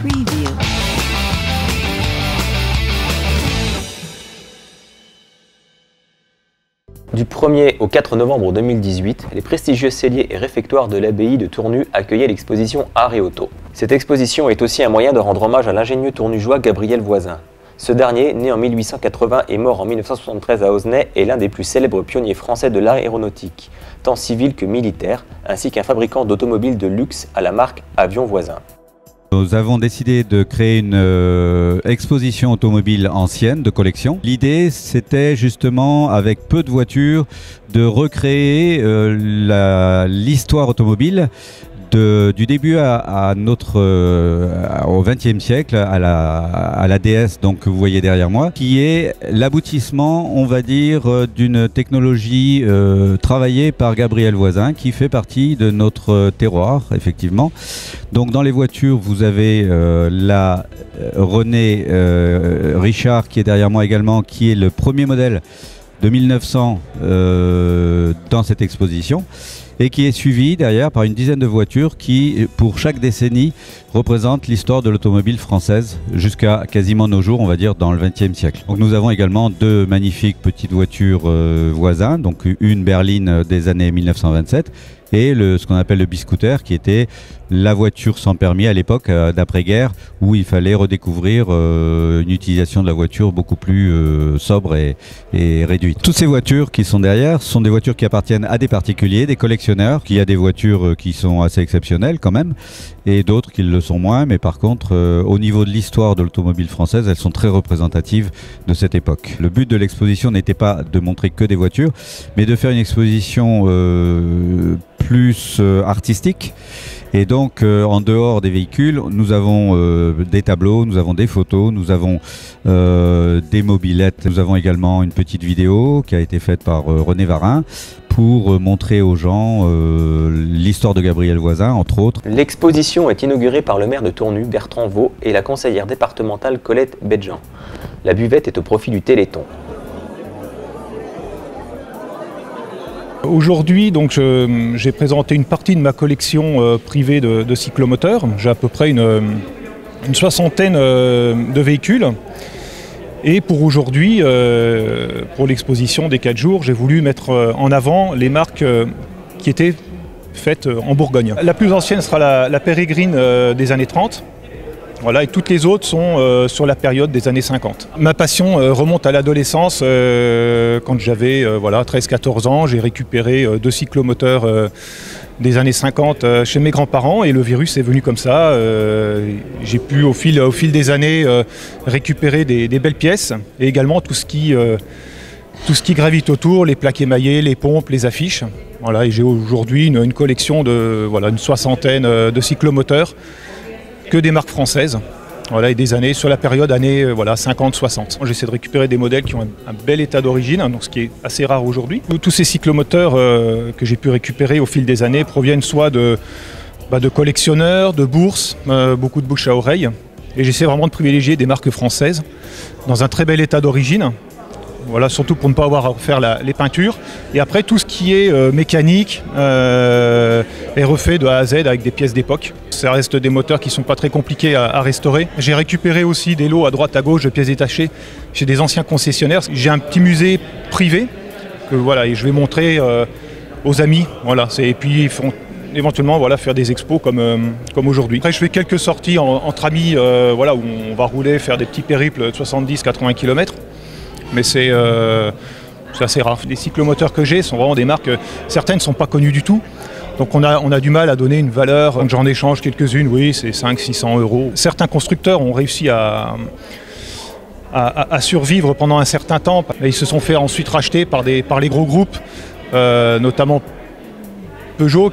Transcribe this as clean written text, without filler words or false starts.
Preview. Du 1er au 4 novembre 2018, les prestigieux celliers et réfectoires de l'abbaye de Tournu accueillaient l'exposition Art et Auto. Cette exposition est aussi un moyen de rendre hommage à l'ingénieux tournugeois Gabriel Voisin. Ce dernier, né en 1880 et mort en 1973 à Osnay, est l'un des plus célèbres pionniers français de l'aéronautique, tant civil que militaire, ainsi qu'un fabricant d'automobiles de luxe à la marque Avion Voisin. Nous avons décidé de créer une exposition automobile ancienne de collection. L'idée, c'était justement, avec peu de voitures, de recréer l'histoire automobile du début au XXe siècle, à la DS, donc, que vous voyez derrière moi, qui est l'aboutissement, on va dire, d'une technologie travaillée par Gabriel Voisin, qui fait partie de notre terroir, effectivement. Donc dans les voitures, vous avez la René Richard, qui est derrière moi également, qui est le premier modèle de 1900 dans cette exposition, et qui est suivi derrière par une dizaine de voitures qui, pour chaque décennie, représentent l'histoire de l'automobile française jusqu'à quasiment nos jours, on va dire, dans le XXe siècle. Donc nous avons également deux magnifiques petites voitures Voisin, donc une berline des années 1927 et ce qu'on appelle le biscooter, qui était la voiture sans permis à l'époque d'après-guerre, où il fallait redécouvrir une utilisation de la voiture beaucoup plus sobre et réduite. Toutes ces voitures qui sont derrière sont des voitures qui appartiennent à des particuliers, des collectionneurs. Il y a des voitures qui sont assez exceptionnelles quand même, et d'autres qui le sont moins, mais par contre au niveau de l'histoire de l'automobile française, elles sont très représentatives de cette époque. Le but de l'exposition n'était pas de montrer que des voitures, mais de faire une exposition plus artistique. Et donc, en dehors des véhicules, nous avons des tableaux, nous avons des photos, nous avons des mobylettes. Nous avons également une petite vidéo qui a été faite par René Varin pour montrer aux gens l'histoire de Gabriel Voisin, entre autres. L'exposition est inaugurée par le maire de Tournu, Bertrand Vaux, et la conseillère départementale Colette Bedjean. La buvette est au profit du Téléthon. Aujourd'hui, donc, j'ai présenté une partie de ma collection privée de cyclomoteurs. J'ai à peu près une soixantaine de véhicules. Et pour aujourd'hui, pour l'exposition des 4 jours, j'ai voulu mettre en avant les marques qui étaient faites en Bourgogne. La plus ancienne sera la Pérégrine des années 30. Voilà, et toutes les autres sont sur la période des années 50. Ma passion remonte à l'adolescence. Quand j'avais 13-14 ans, j'ai récupéré 2 cyclomoteurs des années 50 chez mes grands-parents, et le virus est venu comme ça. J'ai pu au fil des années récupérer des belles pièces, et également tout ce qui gravite autour, les plaques émaillées, les pompes, les affiches. Voilà, et j'ai aujourd'hui une collection de une soixantaine de cyclomoteurs, que des marques françaises, et des années, sur la période années 50-60. J'essaie de récupérer des modèles qui ont un bel état d'origine, donc ce qui est assez rare aujourd'hui. Tous ces cyclomoteurs que j'ai pu récupérer au fil des années proviennent soit de collectionneurs, de bourses, beaucoup de bouche à oreille. Et j'essaie vraiment de privilégier des marques françaises dans un très bel état d'origine. Voilà, surtout pour ne pas avoir à refaire les peintures. Et après, tout ce qui est mécanique est refait de A à Z avec des pièces d'époque. Ça reste des moteurs qui ne sont pas très compliqués à restaurer. J'ai récupéré aussi des lots à droite à gauche de pièces détachées chez des anciens concessionnaires. J'ai un petit musée privé et je vais montrer aux amis. Et puis ils font éventuellement faire des expos comme aujourd'hui. Après, je fais quelques sorties entre amis où on va rouler, faire des petits périples de 70-80 km. Mais c'est assez rare. Les cyclomoteurs que j'ai sont vraiment des marques, certaines ne sont pas connues du tout. Donc on a du mal à donner une valeur. Donc j'en échange quelques-unes, oui, c'est 500-600 €. Certains constructeurs ont réussi à survivre pendant un certain temps. Et ils se sont fait ensuite racheter par les gros groupes, notamment Peugeot.